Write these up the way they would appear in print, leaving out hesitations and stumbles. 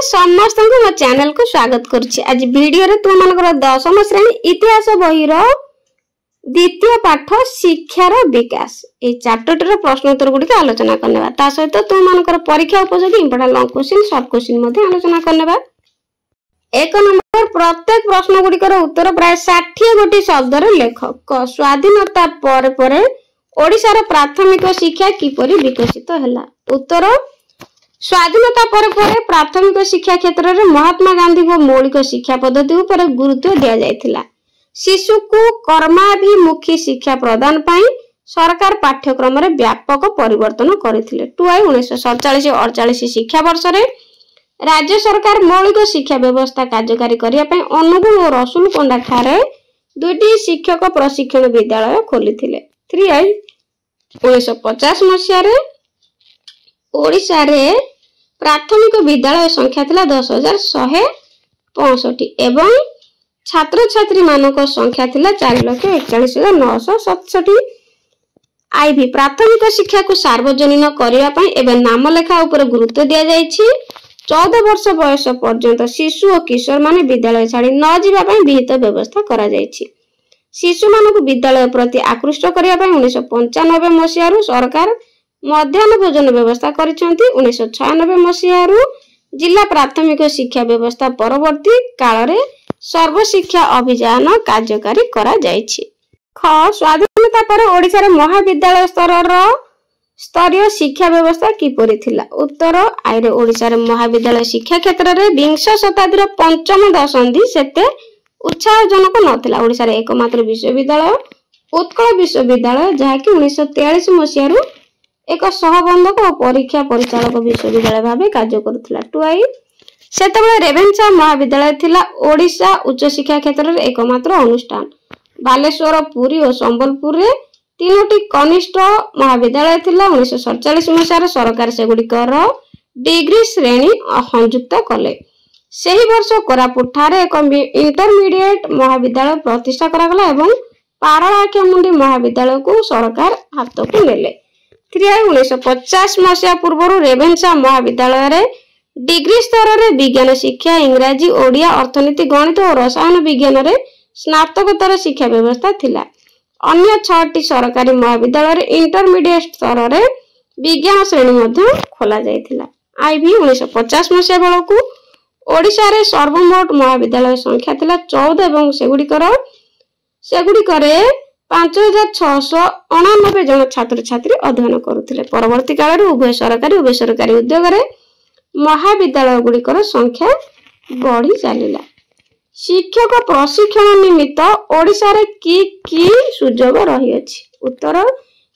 समस्त मो चैनल को स्वागत करुछि। आज वीडियो रे तुम मानकर 10वीं श्रेणी इतिहास बही रो द्वितीय पाठ शिक्षार विकास ए चैप्टर प्रश्न उत्तर गुडी आलोचना करनेबा। ता सहित तुम मानकर परीक्षा उपयोगी important long question short question मध्ये आलोचना करनेबा। एक नंबर प्रत्येक प्रश्न गुडी कर उत्तर प्राय 60 गोटी शब्द रे लेख। स्वाधीनता पर परे ओडिसा रो प्राथमिक शिक्षा किपरि विकसित हला। उत्तर स्वाधीनता पर प्राथमिक शिक्षा क्षेत्र में महात्मा गांधी को मौलिक शिक्षा पद्धति पर गुरुत्व दिया जायतिला। शिशु को कर्माभिमुखी शिक्षा प्रदान पाई सरकार पाठ्यक्रम रे व्यापक परिवर्तन करथिले। 1947-48 शिक्षा वर्ष रे राज्य सरकार मौलिक शिक्षा व्यवस्था कार्यकारी करिया पई अनुगुण और रसुलकोंडा ठारे दुईटी शिक्षक प्रशिक्षण विद्यालय खोलिथिले। 1950 मसिया रे ओडिसा रे प्राथमिक विद्यालय संख्या थिला 10,165 एवं छात्र छात्री मानक संख्या थिला 4,41,967। आईवी प्राथमिक शिक्षा को सार्वजनिक करिया पई एवं नाम लेखा ऊपर गुरुत्व दिया जायछि। 14 वर्ष बयस पर्यंत शिशु और किशोर माने विद्यालय छाड़ी न जिबा पई विहित व्यवस्था करा जायछि। शिशु मानक विद्यालय प्रति आकृष्ट करिया पई 1995 मसिया रु सरकार मध्याह्न भोजन व्यवस्था करिसेंती। 1996 मसिया रु जिला प्राथमिक शिक्षा व्यवस्था परवर्ती काल रे सर्व शिक्षा अभियान कार्यकारी करा जायछि। ख स्वाधीनता पर ओडिसा रे महाविद्यालय स्तरीय शिक्षा व्यवस्था किपरि थिला। उत्तर आइरे ओडिसा रे महाविद्यालय शिक्षा क्षेत्र रे 20 शताब्दी रो पंचम दशंधि सेते उत्साहजनक नथिला। ओडिसा रे एकमात्र विश्वविद्यालय उत्कल विश्वविद्यालय जहाकि 1943 मसिया रु एक सहबंधक और परीक्षा परिचालक विश्वविद्यालय भाव कार्य करुथिला। 2 सेतबेले रेवेन्सा महाविद्यालय थिला ओडिशा उच्च शिक्षा क्षेत्र रे एकमात्र अनुष्ठान। बालेश्वर पुरी और संबलपुर रे तीनोटी कनिष्ठ महाविद्यालय थिला। 1947 मसिया सरकार सेगुडिकर डिग्री श्रेणी संयुक्त कले। सेही वर्ष कोरापुट ठारे एक इंटरमीडिएट महाविद्यालय प्रतिष्ठा करागला एवं पारलाखेमुंडी महाविद्यालय को सरकार हाथ को नेले। 1950 मसिया पूर्व रेवेन्सा महाविद्यालय रे डिग्री स्तर रे विज्ञान शिक्षा इंग्राजी ओडिया अर्थनीति गणित और रसायन विज्ञान रे स्नातकोत्तर शिक्षा व्यवस्था थिला। अन्य 6टी सरकारी महाविद्यालय रे इंटरमीडिएट स्तर रे विज्ञान श्रेणी मध्ये खोला जायतिला। आईवी 1950 मसिया बेलकू ओडिसा रे सर्वमोट महाविद्यालय संख्या थिला 14 एवं सेगुडिकरे 5,699 जन छात्र छात्री अध्ययन करुथिले। परवर्ती काल रे उभय सरकारी और बेसरकारी उद्योग रे महाविद्यालय गुड़िकर संख्या बढ़ी चलिला। शिक्षक प्रशिक्षण निमित्त ओडिसा रे की सुजोग रही अछि। उत्तर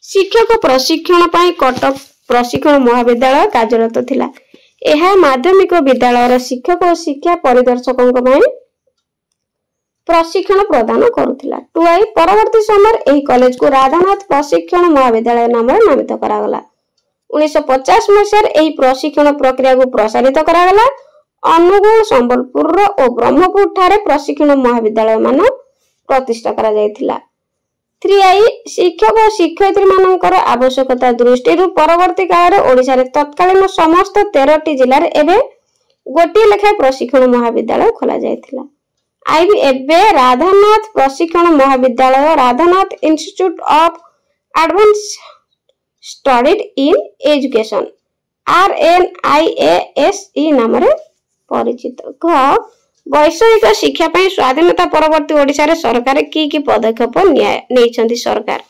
शिक्षक प्रशिक्षण पई कटक प्रशिक्षण महाविद्यालय कार्यरत थिला। एहा माध्यमिक विद्यालय रो शिक्षक और शिक्षा परिदर्शकों पई प्रशिक्षण प्रदान करुथिला। 2 परवर्ती समय एही कॉलेज को राधानाथ प्रशिक्षण महाविद्यालय नाम नामित करागला। 1950 मसिया एही प्रशिक्षण प्रक्रिया को प्रसारित करागला। अनुगुण संबलपुर और ब्रह्मपुर ठारे प्रशिक्षण महाविद्यालय मान प्रतिष्ठा करा जायतिला। 3 शिक्षक और शिक्षयित्री मानकर आवश्यकता दृष्टि परवर्ती काल रे ओडिसा रे तत्कालीन समस्त 13टी जिल्ला रे एबे गोटी लेखा प्रशिक्षण महाविद्यालय खोला जायतिला। आईबी एबे राधानाथ प्रशिक्षण महाविद्यालय Radhanath institute of advance studies in education RNIASE नाम रे परिचित। घ वैषयिक शिक्षा पई स्वाधीनता परवर्ती ओडिसा रे सरकार की पदक्षेप नेइछंती सरकार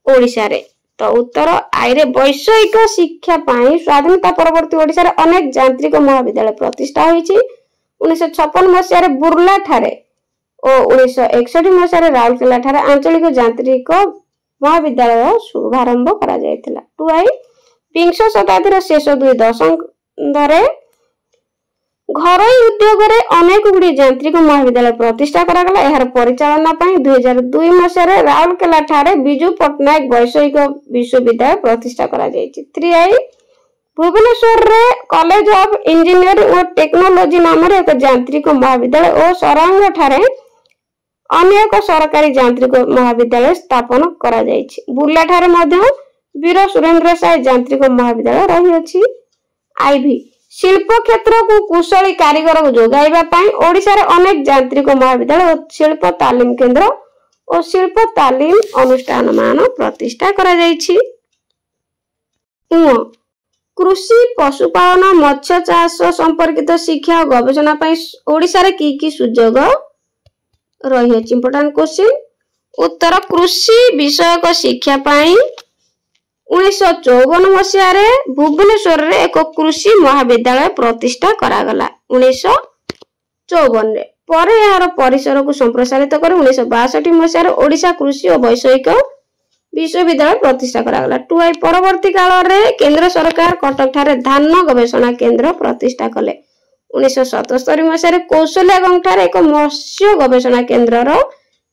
ओडिसा रे। तो उत्तर आइरे वैषयिक शिक्षा पई स्वाधीनता परवर्ती ओडिसा रे अनेक यांत्रिक महाविद्यालय प्रतिष्ठा होईछि। 1956 मसिया बुर्ला ठारे और 1961 मसिया राउरकेला ठारे आंचलिक यांत्रिक महाविद्यालय शुभारंभ करा जायतिला। 2 20 शताब्दी शेष 2 दशक घरोई उद्योग रे अनेक गुडी यांत्रिक महाविद्यालय प्रतिष्ठा करागला। एहार परिचालना पई 2002 मसिया राउरकेला ठारे बिजू पटनायक वैषयिक विश्वविद्यालय प्रतिष्ठा करा जायछि। 3 भुवनेश्वर रे कॉलेज ऑफ इंजीनियरिंग और टेक्नोलॉजी नाम रे एक यांत्रिक महाविद्यालय और सरांग ठारे अन्य एक सरकारी यांत्रिक महाविद्यालय स्थापन करा जायछि। बुर्ला ठारे वीर सुरेंद्र साय यांत्रिक महाविद्यालय रही अछि। आईवी शिल्प क्षेत्र को कुशली कारीगर को जोगाइबा पई ओडिशा रे अनेक यांत्रिक महाविद्यालय शिल्प तालीम केंद्र और शिल्प तालीम अनुष्ठान मान प्रतिष्ठा करा जायछि। कृषि पशुपालन मत्स्य चाष संपर्कित शिक्षा और गवेषणा पई ओडिशा रे की सुजोग रही अछि। इंपोर्टेंट क्वेश्चन उत्तर कृषि विषयक शिक्षा पई 1954 मसीह रे भुवनेश्वर रे एक कृषि महाविद्यालय प्रतिष्ठा करा गला 1954 रे। पर यार परिसर को संप्रसारित कर 1962 मसीह रे ओडिशा कृषि और वैषयिक विश्वविद्यालय प्रतिष्ठा करा गला। टुआई परवर्ती काल रे केंद्र सरकार कटक ठारे धान गवेषणा केंद्र प्रतिष्ठा कले। 1977 मसीह रे कौशल्यागंज ठारे एक मत्स्य गवेषणा केंद्र रो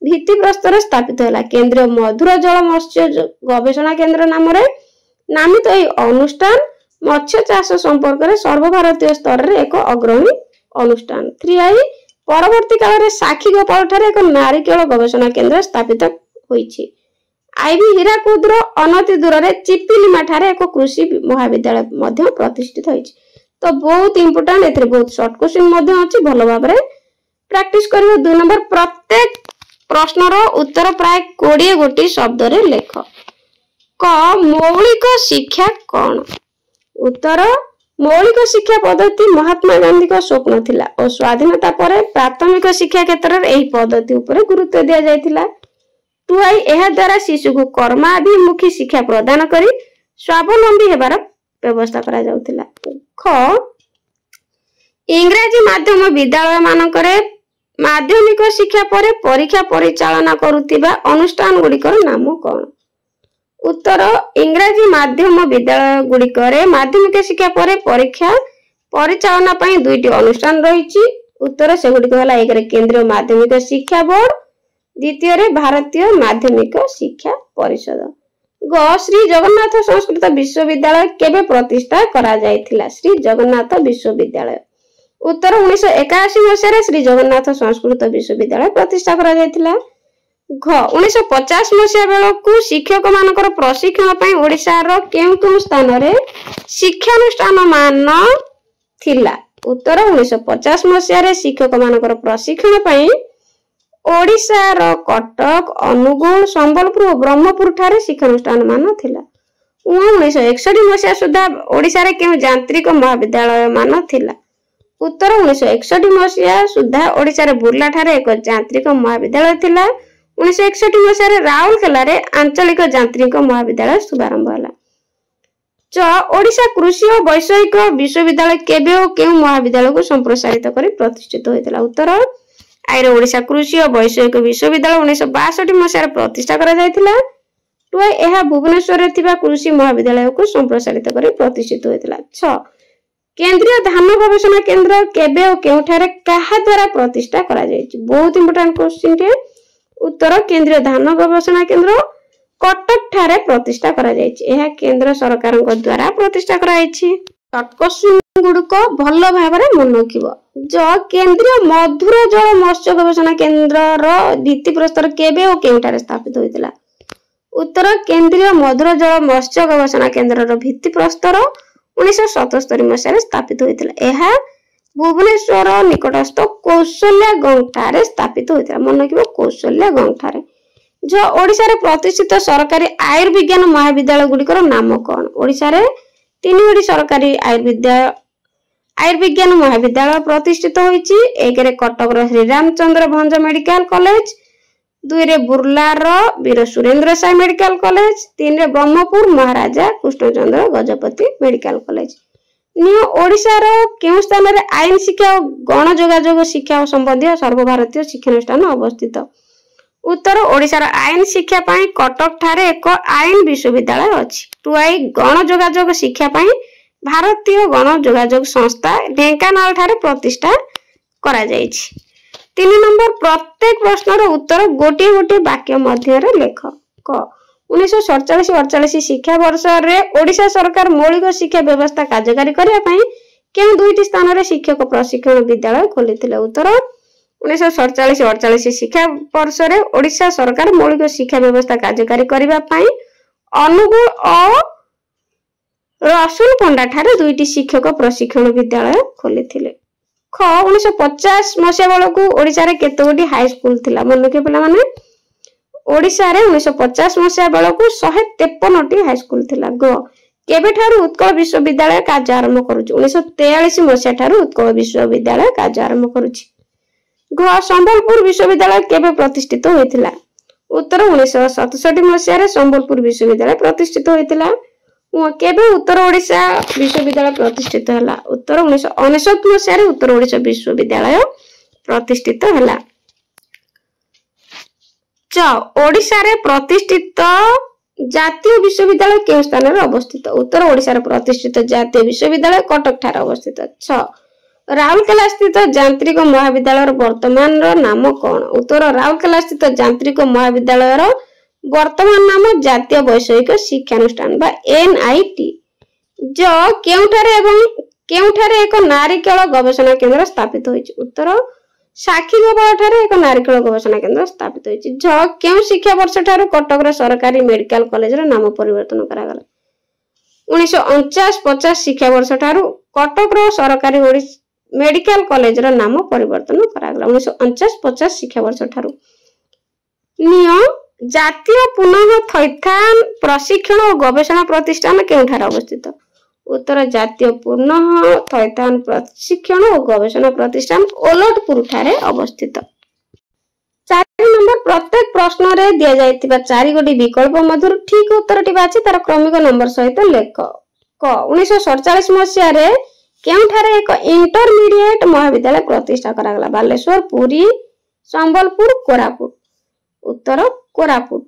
भित्ति प्रस्तर स्थापित होला। केंद्रीय मधुर जल मत्स्य गवेषणा केंद्र नाम रे नामित एही अनुष्ठान मत्स्य चाष संपर्क रे सर्वभारतीय स्तर रे एक अग्रणी अनुष्ठान। 3 परवर्ती काल रे साखी गोपाल ठारे एक नारिकेल गवेषणा केंद्र स्थापित होईछि। आईबी हीराकुद रो अनति दूर रे चिपिलिमा ठारे एक कृषि महाविद्यालय मध्य प्रतिष्ठित होईछि। तो बहुत इंपोर्टेंट एथरे बहुत शॉर्ट क्वेश्चन मध्य अछि भलो भाबरे प्रैक्टिस करिवो। 2 नंबर प्रत्येक प्रश्न रो उत्तर प्राय 20 गोटी शब्द रे लेख। क मौलिक शिक्षा कोन? उत्तर मौलिक शिक्षा पद्धति महात्मा गांधी का स्वप्न थिला और स्वाधीनता पर प्राथमिक शिक्षा क्षेत्र रे एही पद्धति ऊपर गुरुत्व दिया जायतिला। 2 एहा द्वारा शिशु को कर्माभिमुखी शिक्षा प्रदान करी स्वावलंबी हेबार व्यवस्था करा जाउतिला। ख इंग्रजी माध्यम विद्यालय मानकरे माध्यमिक शिक्षा पर परीक्षा परिचालना करुतिबा अनुष्ठान गुड़िकर नाम कोन? उत्तर इंग्रजी माध्यम विद्यालय गुड़िकरे माध्यमिक शिक्षा पर परीक्षा परिचालना पई 2टी अनुष्ठान रहिछि। उत्तर से गुड़िक होला एक रे केंद्रीय माध्यमिक शिक्षा बोर्ड, द्वितीय रे भारतीय माध्यमिक शिक्षा परिषद। ग श्री जगन्नाथ संस्कृत विश्वविद्यालय केबे प्रतिष्ठा करा जायथिला? श्री जगन्नाथ विश्वविद्यालय उत्तर 1981 मसीह रे श्री जगन्नाथ संस्कृत विश्वविद्यालय प्रतिष्ठा करा जायथिला। घ 1950 मसीह बेलकु शिक्षक मानकर प्रशिक्षण पई ओडिसा रो केउ स्थान रे शिक्षानुष्ठान मान थिला? उत्तर 1950 मसीह रे शिक्षक मानकर प्रशिक्षण पई ओडिसा रो कटक, अनुगुल, संबलपुर और ब्रह्मपुर ठारे शिक्षानुष्ठान मान थिला। 1961 मसीह सुधा ओडिसा रे केउ यांत्रिक महाविद्यालय मान थिला? उत्तर 1961 मसीहा सुधा ओडिसा रे बुर्ला ठारे एक यांत्रिक महाविद्यालय थिला। 1961 मसीहा रे राउरकेला रे आंचलिक यांत्रिक महाविद्यालय शुभारंभ होला। च ओडिसा कृषि और वैषयिक विश्वविद्यालय केबे और केउ महाविद्यालय को संप्रसारित करी प्रतिष्ठित होइतिला? उत्तर आइरे ओडिसा कृषि और वैषयिक विश्वविद्यालय 1962 मसीहा रे प्रतिष्ठा करा जायतिला। टुआई एहा भुवनेश्वर रे थिबा कृषि महाविद्यालय को संप्रसारित करी प्रतिष्ठित होइतिला। 6 केंद्रीय धान गवेषणा केंद्र केबे और केउठारे काहा द्वारा प्रतिष्ठा करा जायछि? बहुत इंपोर्टेंट क्वेश्चन के। उत्तर केंद्रीय धान गवेषणा केंद्र कटक ठारे प्रतिष्ठा करा जायछि। एहा केंद्र सरकार द्वारा प्रतिष्ठा करा जायछि। शॉर्ट क्वेश्चन गुडक भलो भाबरे मन रखिबो। जो केंद्रीय मधुर जल मत्स्य गवेषणा केंद्र रो भित्ति प्रस्तर केबे और केउठारे स्थापित होइतिला? उत्तर केंद्रीय मधुर जल मत्स्य गवेषणा केंद्र रो भित्ति प्रस्तर 1977 मसीह स्थापित होइतिला। एहा भुवनेश्वर निकटस्थ कौशल्यागंज ठारे स्थापित होइतिला। मन रखिबो कौशल्यागंज ठारे। जो ओडिसा रे प्रतिष्ठित सरकारी आयुर्विज्ञान महाविद्यालय गुड़िकर नाम कोन? ओडिसा रे 3 गोटी सरकारी आयुर्विज्ञान महाविद्यालय प्रतिष्ठित होइछि। 1 रे कटक रो श्री रामचंद्र भंज मेडिकल कॉलेज, 2 रे बुर्ला रो वीर सुरेंद्र साई मेडिकल कॉलेज, 3 रे Brahmapur Maharaja Krishnachandra Gajapati medical college. New Odisha रो केउ स्थान रे आईन शिक्षा और गण जोगाजोग शिक्षा संबंधी सर्वभारतीय शिक्षानुष्ठान अवस्थित? उत्तर ओडिसा रो आईन शिक्षा पई कटक ठारे एक आईन विश्वविद्यालय अछि। 2 गण जोगाजोग शिक्षा पई भारतीय गण जोगाजोग संस्था ढेंकानाल ठारे प्रतिष्ठा करा जायछि। 3 नंबर प्रत्येक प्रश्न रो उत्तर गोटे गोटे वाक्य मध्य रे लेख। क 1947-48 शिक्षा वर्ष रे ओडिशा सरकार मौलिक शिक्षा व्यवस्था कार्यकारी करिया पई केउ 2टी स्थान रे शिक्षक प्रशिक्षण विद्यालय खोलिथिले? उत्तर 1947-48 शिक्षा वर्ष रे ओडिशा सरकार मौलिक शिक्षा व्यवस्था कार्यकारी करिया पई अनुगुल और रसुल पंडा ठारे 2टी शिक्षक प्रशिक्षण विद्यालय खोलिथिले। ख 1950 मसिया बेलकू ओडिसा रे केतोटी हाई स्कूल थिला मन के पिला माने ओडिसा रे 1950 मसिया बेलकू 153टी हाई स्कूल थिला। ग केबे ठारू उत्कल विश्वविद्यालय कार्य आरंभ करूची 1943 मसिया ठारू उत्कल विश्वविद्यालय कार्य आरंभ करूची। घ संबलपुर विश्वविद्यालय केबे प्रतिष्ठित होइतिला उत्तर 1967 मसिया रे संबलपुर विश्वविद्यालय प्रतिष्ठित होइतिला। केबे उत्तर ओडिशा विश्वविद्यालय प्रतिष्ठित हला उत्तर 1969 मसिया रे उत्तर ओडिशा विश्वविद्यालय प्रतिष्ठित हला। च ओडिशा रे प्रतिष्ठित जातीय विश्वविद्यालय केउ स्थान रे अवस्थित उत्तर ओडिशा रे प्रतिष्ठित जातीय विश्वविद्यालय कटक ठारे अवस्थित। छ राउरकेला स्थित यांत्रिक महाविद्यालय वर्तमान नाम कौन उत्तर राउरकेला स्थित यांत्रिक महाविद्यालय वर्तमान नाम जातीय वैषयिक शिक्षानुष्ठान बा एनआईटी। जो केउठारे एक नारिकेल गवेषणा केंद्र स्थापित होइछि उत्तर साखीगोपाल ठारे एक नारिकेल गवेषणा केंद्र स्थापित होइछि। झ केउ शिक्षा वर्ष ठारू कटक रे सरकारी मेडिकल कॉलेज रे नाम परिवर्तन करा गला 1949-50 शिक्षा वर्ष ठारू कटक रो सरकारी मेडिकल कॉलेज रो नाम परिवर्तन करा गला 1949-50 शिक्षा वर्ष ठारू। नियो जातीय पुनः थैथान प्रशिक्षण और गवेषणा प्रतिष्ठान केउठार अवस्थित उत्तर जातीय पुनः थैथान प्रशिक्षण और गवेषणा प्रतिष्ठान ओलटपुर ठारे अवस्थित। 4 नंबर प्रत्येक प्रश्न रे दिया जायतिबा 4 गोटी विकल्प मधुर ठीक उत्तरटी बाछि तार क्रमिक नंबर सहित लेख। क 1947 मसिया रे केउठारे एक इंटरमीडिएट महाविद्यालय प्रतिष्ठा करा गला बालेश्वर पुरी संबलपुर कोरापुट उत्तर कोरापुट।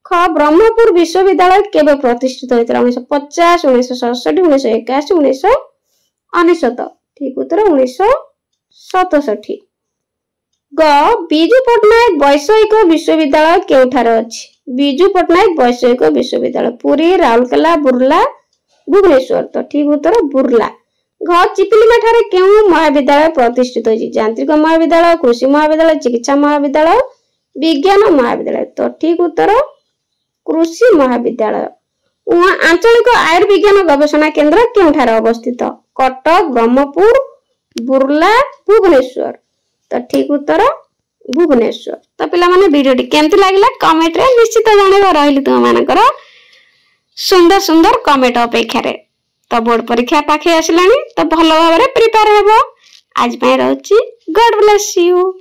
ख ब्रह्मपुर विश्वविद्यालय केबे प्रतिष्ठित होइतला 1950 1967 1981 1999 ठीक उत्तर 1967। ग बिजू पटनायक वैषयिक विश्वविद्यालय केउठारे अछि बिजू पटनायक वैषयिक विश्वविद्यालय पुरी राउरकेला बुर्ला भुवनेश्वर तो ठीक उत्तर बुर्ला। घ चिपिलिमा ठारे केउ महाविद्यालय प्रतिष्ठित होइछि यांत्रिक महाविद्यालय कृषि महाविद्यालय चिकित्सा महाविद्यालय विज्ञान महाविद्यालय तो ठीक उत्तर कृषि महाविद्यालय। आंचलिक आयुर्विज्ञान गवेषणा केंद्र केउठारे अवस्थित कटक ब्रह्मपुर बुर्ला भुवनेश्वर तो ठीक उत्तर भुवनेश्वर। तो पिला माने वीडियोटी केमति लागला कमेंट रे निश्चित जणेबा रहिली तुम मानकर सुंदर सुंदर कमेंट अपेक्षा रे। तो बोर्ड परीक्षा पाखे आसलानी तो भलो भाबरे प्रिपेयर हेबो। आज पय रहउची गॉड ब्लेस यू।